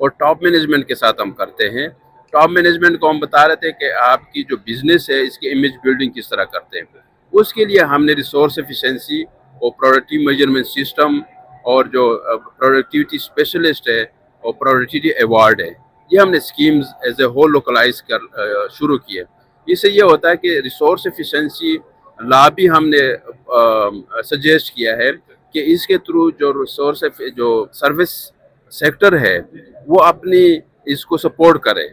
اور top management کے ساتھ ہم کرتے ہیں. ٹاپ مینجمنٹ کو ہم بتا رہے تھے کہ آپ کی جو بزنس ہے اس کی امیج بلڈنگ کس طرح کرتے ہیں. اس کے لیے ہم نے ریسورس ایفیشنسی اور پروڈکٹیو میجرمنٹ سسٹم اور جو پروڈکٹیوٹی اسپیشلسٹ ہے اور پروڈکٹیوٹی ایوارڈ ہے، یہ ہم نے schemes as a whole localize کر شروع کی ہے. اس سے یہ ہوتا ہے کہ ریسورس ایفیشنسی لا بھی ہم نے سجیسٹ کیا ہے کہ اس کے تھرو جو جو سروس سیکٹر ہے وہ اپنی اس کو سپورٹ کرے،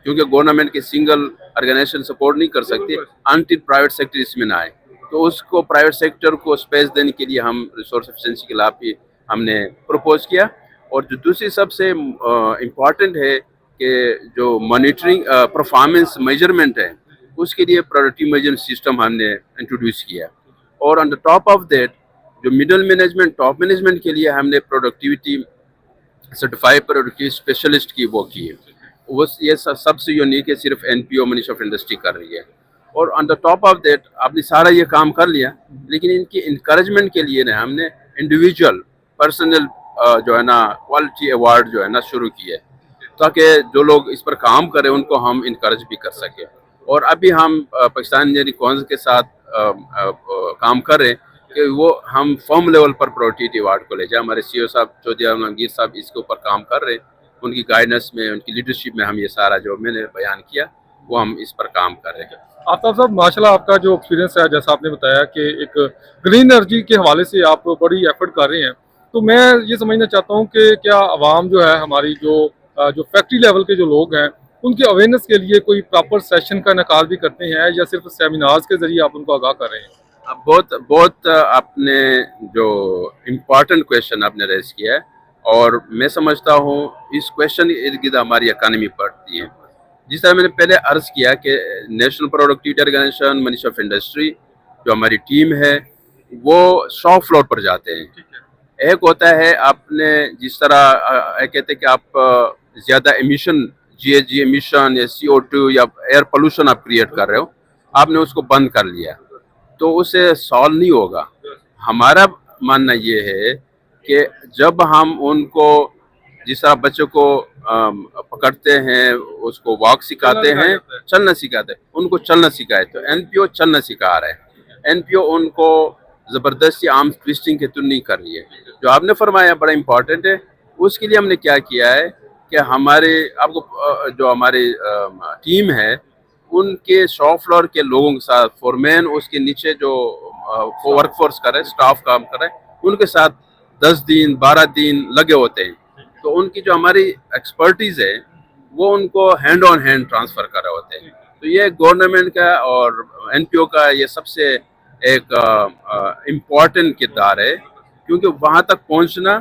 کیونکہ گورنمنٹ کے سنگل آرگنائزیشن سپورٹ نہیں کر سکتی انٹل پرائیویٹ سیکٹر اس میں نہ آئے. تو اس کو پرائیویٹ سیکٹر کو اسپیس دینے کے لیے ہم ریسورس ایفیشنسی کے لا بھی ہم نے پروپوز کیا. اور جو دوسری سب سے امپورٹنٹ ہے کہ جو مانیٹرنگ پرفارمنس میجرمنٹ ہے اس کے لیے پروڈکٹیو میجرمنٹ سسٹم ہم نے انٹروڈیوس کیا. اور on the top of that جو مڈل مینجمنٹ ٹاپ مینجمنٹ کے لیے ہم نے پروڈکٹیوٹی سرٹیفائڈ پروڈکٹیو اسپیشلسٹ کی وہ کی ہے. وہ یہ سب سے یونیک ہے، صرف N P O ministry of industry کر رہی ہے. اور on the top of that آپ نے سارا یہ کام کر لیا، لیکن ان کی انکریجمنٹ کے لیے نا ہم نے انڈیویجول پرسنل جو ہے نا کوالٹی ایوارڈ جو ہے نا شروع کی ہے، تاکہ جو لوگ اس پر کام کریں ان کو ہم انکریج بھی کر سکیں. اور ابھی ہم پاکستان انجینئرنگ کونسل کے ساتھ کام کر رہے ہیں کہ وہ ہم فرم لیول پر پروڈکٹیوٹی ایوارڈ کو لے جائیں. ہمارے سی او صاحب چودھری عالمگیر صاحب اس کے اوپر کام کر رہے ہیں. ان کی گائیڈنس میں، ان کی لیڈرشپ میں ہم یہ سارا جو میں نے بیان کیا وہ ہم اس پر کام کر رہے ہیں. آفتاب صاحب ماشاءاللہ آپ کا جو ایکسپیرینس ہے، جیسا آپ نے بتایا کہ ایک گرین انرجی کے حوالے سے آپ بڑی ایفرٹ کر رہے ہیں، تو میں یہ سمجھنا چاہتا ہوں کہ کیا عوام جو ہے ہماری جو فیکٹری لیول کے جو لوگ ہیں ان کی اویئرنیس کے لیے کوئی پراپر سیشن کا انعقاد بھی کرتے ہیں یا صرف سیمینارز کے ذریعے آپ ان کو آگاہ کر رہے ہیں؟ بہت آپ نے جو امپورٹنٹ کویشچن آپ نے ریز کیا ہے، اور میں سمجھتا ہوں اس کویشچن ارد گرد ہماری اکانومی پڑتی ہے. جس طرح میں نے پہلے عرض کیا کہ national productivity organization ministry of industry جو ہماری ٹیم ہے وہ شاپ فلور پر جاتے ہیں. ایک ہوتا ہے آپ نے جس طرح کہتے ہیں کہ آپ زیادہ emission G H G emission یا CO2 یا ایئر پولوشن آپ کریٹ کر رہے ہو، آپ نے اس کو بند کر لیا تو اسے سالو نہیں ہوگا. ہمارا ماننا یہ ہے کہ جب ہم ان کو جس طرح بچوں کو پکڑتے ہیں، اس کو واک سکھاتے ہیں، چلنا سکھاتے ہیں، ان کو چلنا سکھائے تو این پی او چلنا سکھا رہا ہے. این پی او ان کو زبردستی آرم ٹویسٹنگ کے تو نہیں کر رہی ہے. جو آپ نے فرمایا بڑا امپورٹنٹ ہے. اس کے لیے ہم نے کیا کیا ہے کہ ہمارے آپ کو جو ہماری ٹیم ہے ان کے شاپ فلور کے لوگوں کے ساتھ فورمین اس کے نیچے جو ورک فورس کر رہے اسٹاف کام کر رہے ہیں ان کے ساتھ 10 دن 12 دن لگے ہوتے ہیں. تو ان کی جو ہماری ایکسپرٹیز ہے وہ ان کو ہینڈ آن ہینڈ ٹرانسفر کر رہے ہوتے ہیں. تو یہ گورنمنٹ کا اور این پی او کا یہ سب سے ایک امپورٹنٹ کردار ہے، کیونکہ وہاں تک پہنچنا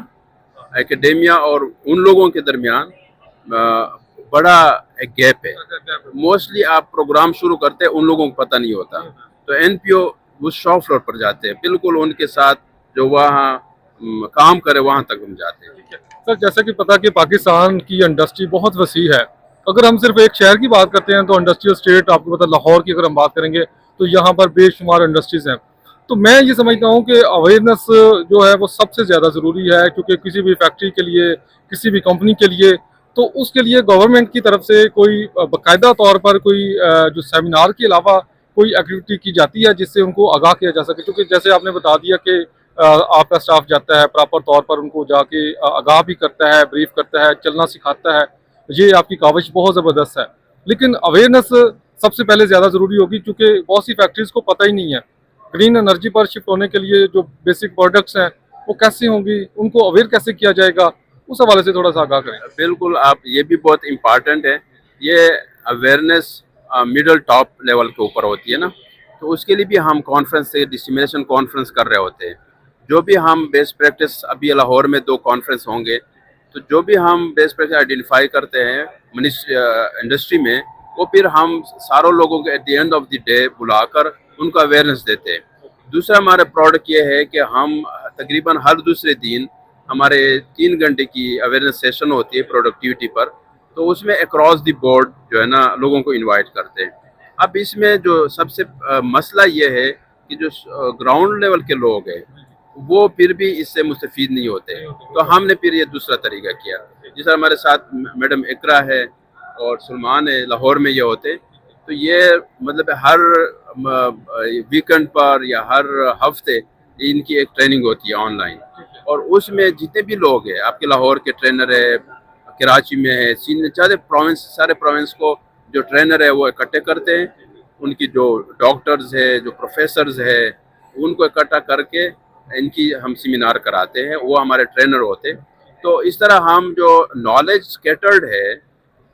اکیڈیمیا اور ان لوگوں کے درمیان بڑا ایک گیپ ہے. موسٹلی آپ پروگرام شروع کرتے ہیں ان لوگوں کو پتہ نہیں ہوتا، تو این پی او وہ شاپ فلور پر جاتے ہیں، بالکل ان کے ساتھ جو وہاں کام کرے وہاں تک ہم جاتے ہیں. سر جیسا کہ پتا کہ پاکستان کی انڈسٹری بہت وسیع ہے، اگر ہم صرف ایک شہر کی بات کرتے ہیں تو انڈسٹریل اسٹیٹ آپ کو پتا لاہور کی اگر ہم بات کریں گے تو یہاں پر بے شمار انڈسٹریز ہیں. تو میں یہ سمجھتا ہوں کہ اویئرنیس جو ہے وہ سب سے زیادہ ضروری ہے، کیونکہ کسی بھی فیکٹری کے لیے، کسی بھی کمپنی کے لیے، تو اس کے لیے گورنمنٹ کی طرف سے کوئی باقاعدہ طور پر کوئی جو سیمینار کے علاوہ کوئی ایکٹیویٹی کی جاتی ہے جس سے ان کو آگاہ کیا جا سکے. کیونکہ جیسے آپ نے بتا دیا کہ آپ کا اسٹاف جاتا ہے پراپر طور پر ان کو جا کے آگاہ بھی کرتا ہے، بریف کرتا ہے، چلنا سکھاتا ہے، یہ آپ کی کاوش بہت زبردست ہے. لیکن اویئرنیس سب سے پہلے زیادہ ضروری ہوگی، کیونکہ بہت سی فیکٹریز کو پتہ ہی نہیں ہے گرین انرجی پر شفٹ ہونے کے لیے جو بیسک پروڈکٹس ہیں وہ کیسے ہوں گی، ان کو اویئر کیسے کیا جائے گا، اس حوالے سے تھوڑا سا آگاہ کریں. بالکل، آپ یہ بھی بہت امپارٹنٹ ہے. یہ اویئرنیس مڈل ٹاپ لیول کے اوپر ہوتی ہے نا، تو اس کے لیے بھی ہم کانفرنس سے ڈسیمینیشن کانفرنس کر رہے ہوتے ہیں. جو بھی ہم بیسٹ پریکٹس ابھی لاہور میں 2 کانفرنس ہوں گے، تو جو بھی ہم بیسٹ پریکٹس آئیڈینٹیفائی کرتے ہیں انڈسٹری میں، وہ پھر ہم ساروں لوگوں کو at the end of the day بلا کر ان کو اویئرنیس دیتے ہیں. دوسرا ہمارا پروڈکٹ یہ ہے کہ ہم تقریباً ہر دوسرے دن ہمارے 3 گھنٹے کی اویئرنیس سیشن ہوتی ہے پروڈکٹیوٹی پر، تو اس میں اکراس دی بورڈ جو ہے نا لوگوں کو انوائٹ کرتے ہیں. اب اس میں جو سب سے مسئلہ یہ ہے کہ جو گراؤنڈ لیول کے لوگ ہیں وہ پھر بھی اس سے مستفید نہیں ہوتے، تو ہم نے پھر یہ دوسرا طریقہ کیا. جس طرح ہمارے ساتھ میڈم اقرا ہے اور سلمان ہے، لاہور میں یہ ہوتے، تو یہ مطلب ہر ویکنڈ پر یا ہر ہفتے ان کی ایک ٹریننگ ہوتی ہے آن لائن، اور اس میں جتنے بھی لوگ ہیں، آپ کے لاہور کے ٹرینر ہے، کراچی میں ہے، سارے پروونس کو جو ٹرینر ہے وہ اکٹھے کرتے ہیں، ان کی جو ڈاکٹرز ہے، جو پروفیسرز ہے، ان کو اکٹھا کر کے ان کی ہم سیمینار کراتے ہیں، وہ ہمارے ٹرینر ہوتے. تو اس طرح ہم جو نالج اسکیٹرڈ ہے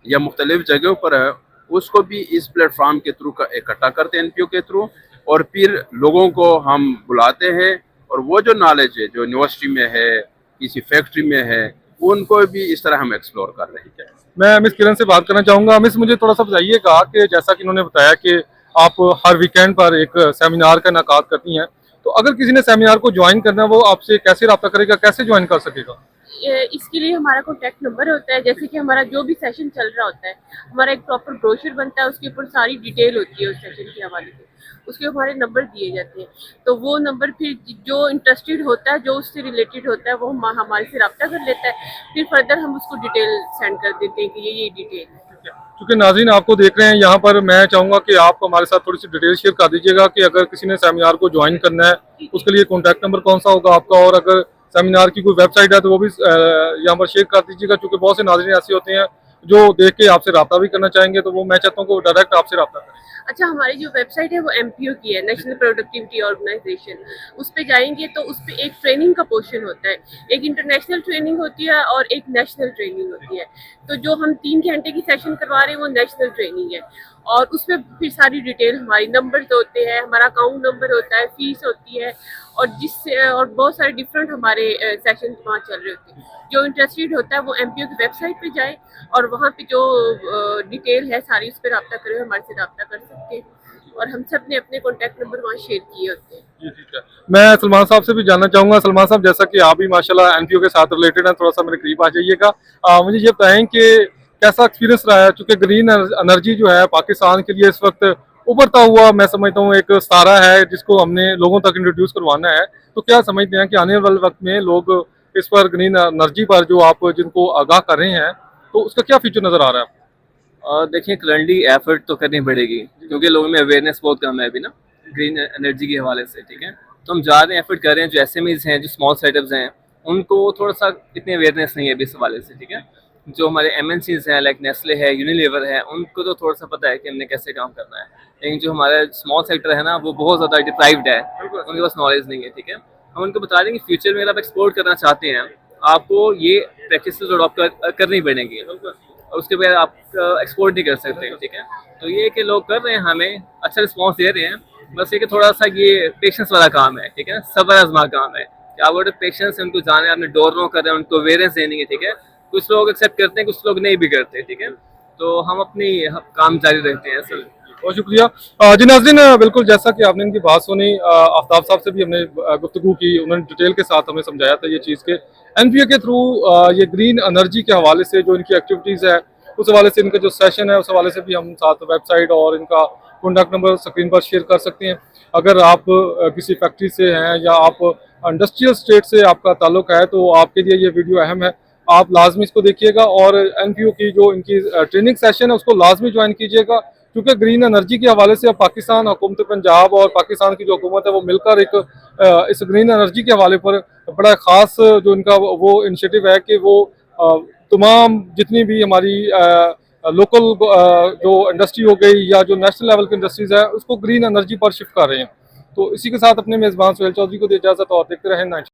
یا مختلف جگہوں پر ہے، اس کو بھی اس پلیٹ فارم کے تھرو اکٹھا کرتے ہیں NPO کے تھرو، اور پھر لوگوں کو ہم بلاتے ہیں، اور وہ جو نالج ہے جو یونیورسٹی میں ہے، کسی فیکٹری میں ہے، ان کو بھی اس طرح ہم ایکسپلور کر رہے ہیں. میں مس کرن سے بات کرنا چاہوں گا. مس مجھے تھوڑا سا بتائیے گا کہ جیسا کہ انہوں نے بتایا کہ آپ ہر ویکینڈ پر ایک سیمینار کا انعقاد کرتی ہیں، تو اگر کسی نے سیمینار کو جوائن کرنا ہے وہ آپ سے کیسے رابطہ کرے گا، کیسے جوائن کر سکے گا؟ اس کے لیے ہمارا کانٹیکٹ نمبر ہوتا ہے. جیسے کہ ہمارا جو بھی سیشن چل رہا ہوتا ہے، ہمارا ایک پراپر بروشر بنتا ہے، اس کے اوپر ساری ڈیٹیل ہوتی ہے اس سیشن کے حوالے سے، اس کے ہمارے نمبر دیے جاتے ہیں. تو وہ نمبر پھر جو انٹرسٹیڈ ہوتا ہے، جو اس سے ریلیٹڈ ہوتا ہے، وہ ہمارے سے رابطہ کر لیتا ہے. پھر فردر ہم اس کو ڈیٹیل سینڈ کر دیتے ہیں کہ یہ ڈیٹیل ہے. کیونکہ ناظرین آپ کو دیکھ رہے ہیں یہاں پر، میں چاہوں گا کہ آپ ہمارے ساتھ تھوڑی سی ڈیٹیل شیئر کر دیجیے گا کہ اگر کسی نے سیمینار کو جوائن کرنا ہے اس کے لیے کانٹیکٹ نمبر کون سا ہوگا آپ کا، اور اگر سیمینار کی کوئی ویب سائٹ ہے تو وہ بھی یہاں پر شیئر کر دیجیے گا، کیونکہ بہت سے ناظرین ایسے ہوتے ہیں جو دیکھ کے آپ سے رابطہ بھی کرنا چاہیں گے، تو وہ میں چاہتا ہوں کہ وہ ڈائریکٹ آپ سے رابطہ کریں. اچھا، ہماری جو ویب سائٹ ہے وہ MPO کی ہے، نیشنل پروڈکٹیوٹی آرگنائزیشن. اس پہ جائیں گے تو اس پہ ایک ٹریننگ کا پورشن ہوتا ہے، ایک انٹرنیشنل ٹریننگ ہوتی ہے اور ایک نیشنل ٹریننگ ہوتی ہے. تو جو ہم 3 گھنٹے کی سیشن کروا رہے ہیں وہ نیشنل ٹریننگ ہے، اور اس میں پھر ساری ڈیٹیل ہماری نمبرز ہوتے ہیں، ہمارا اکاؤنٹ نمبر ہوتا ہے، فیس ہوتی ہے، اور اور بہت سارے ڈفرینٹ ہمارے سیشن وہاں چل رہے ہوتے ہیں. جو انٹرسٹیڈ ہوتا ہے وہ MPO کی ویب سائٹ پہ جائے اور وہاں پہ جو ڈیٹیل ہے ساری اس پہ رابطہ کرے، ہمارے سے رابطہ کر سکتے ہیں. اور ہم سب نے اپنے کانٹیکٹ نمبر وہاں شیئر کیے ہوتے ہیں. جی ٹھیک ہے. میں سلمان صاحب سے بھی جاننا چاہوں گا. سلمان صاحب، جیسا کہ آپ بھی ماشاءاللہ NPO کے ساتھ ریلیٹڈ ہیں، تھوڑا سا میرے قریب آ جائیے گا. مجھے یہ بتائیں کہ کیسا ایکسپیرینس رہا ہے، چونکہ گرین انرجی جو ہے پاکستان کے لیے اس وقت ابھرتا ہوا، میں سمجھتا ہوں ایک ستارہ ہے جس کو ہم نے لوگوں تک انٹروڈیوس کروانا ہے. تو کیا سمجھتے ہیں کہ آنے والے وقت میں لوگ اس پر گرین انرجی پر جو آپ جن کو آگاہ کر رہے ہیں، تو اس کا کیا فیچر نظر آ رہا ہے؟ دیکھیں، کرنٹلی ایفرٹ تو کرنی پڑے گی کیونکہ لوگوں میں اویئرنیس بہت کم ہے ابھی نا گرین انرجی کے حوالے سے. ٹھیک ہے، تو ہم زیادہ ایفرٹ کر رہے ہیں. جو SMEs ہیں، جو اسمال سیٹ اپس ہیں، ان کو تھوڑا سا اتنی اویئرنیس نہیں ہے ابھی اس حوالے سے. ٹھیک ہے، جو ہمارے MNCs ہیں لائک نیسلے ہے، یونیلیور ہے، ان کو تو تھوڑا سا پتہ ہے کہ ہم نے کیسے کام کرنا ہے. لیکن جو ہمارا اسمال سیکٹر ہے نا، وہ بہت زیادہ ڈپرائیوڈ ہے، ان کے پاس نالج نہیں ہے. ٹھیک ہے، ہم ان کو بتا دیں کہ فیوچر میں اگر آپ ایکسپورٹ کرنا چاہتے ہیں، آپ کو یہ پریکٹسز اڈاپٹ کرنی پڑیں گی، اور اس کے بعد آپ ایکسپورٹ نہیں کر سکتے. ٹھیک ہے، تو یہ کہ لوگ کر رہے ہیں، ہمیں اچھا رسپانس دے رہے ہیں. بس یہ کہ تھوڑا سا یہ پیشنس والا کام ہے. ٹھیک ہے، صبر آزما کام ہے کہ آپ اگر پیشنس ان کو جانے، آپ نے ڈور نو کر رہے ہیں، ان کو اویئرنیس دینی ہے. ٹھیک ہے، کچھ لوگ ایکسیپٹ کرتے ہیں، کچھ لوگ نہیں بھی کرتے. ٹھیک ہے، تو ہم اپنی کام جاری رکھتے ہیں. اصل بہت شکریہ. جی ناظرین، بالکل جیسا کہ آپ نے ان کی بات سنی، آفتاب صاحب سے بھی ہم نے گفتگو کی، انہوں نے ڈیٹیل کے ساتھ ہمیں سمجھایا تھا یہ چیز کہ NPO کے تھرو یہ گرین انرجی کے حوالے سے جو ان کی ایکٹیویٹیز ہے، اس حوالے سے ان کا جو سیشن ہے، اس حوالے سے بھی ہم ساتھ ویب سائٹ اور ان کا کانٹیکٹ نمبر اسکرین پر شیئر کر سکتے ہیں. اگر آپ کسی فیکٹری سے ہیں یا آپ انڈسٹریل اسٹیٹ سے آپ کا تعلق ہے، تو آپ کے لیے یہ ویڈیو اہم ہے. آپ لازمی اس کو دیکھیے گا، اور NPO کی جو ان کی ٹریننگ سیشن ہے اس کو لازمی جوائن کیجیے گا، کیونکہ گرین انرجی کے حوالے سے اب پاکستان، حکومت پنجاب اور پاکستان کی جو حکومت ہے وہ مل کر ایک اس گرین انرجی کے حوالے پر بڑا خاص جو ان کا وہ انیشیٹو ہے کہ وہ تمام جتنی بھی ہماری لوکل جو انڈسٹری ہو گئی یا جو نیشنل لیول کی انڈسٹریز ہے، اس کو گرین انرجی پر شفٹ کر رہے ہیں. تو اسی کے ساتھ اپنے میزبان سہیل چودھری کو دے اجازت، اور دیکھتے رہیں 9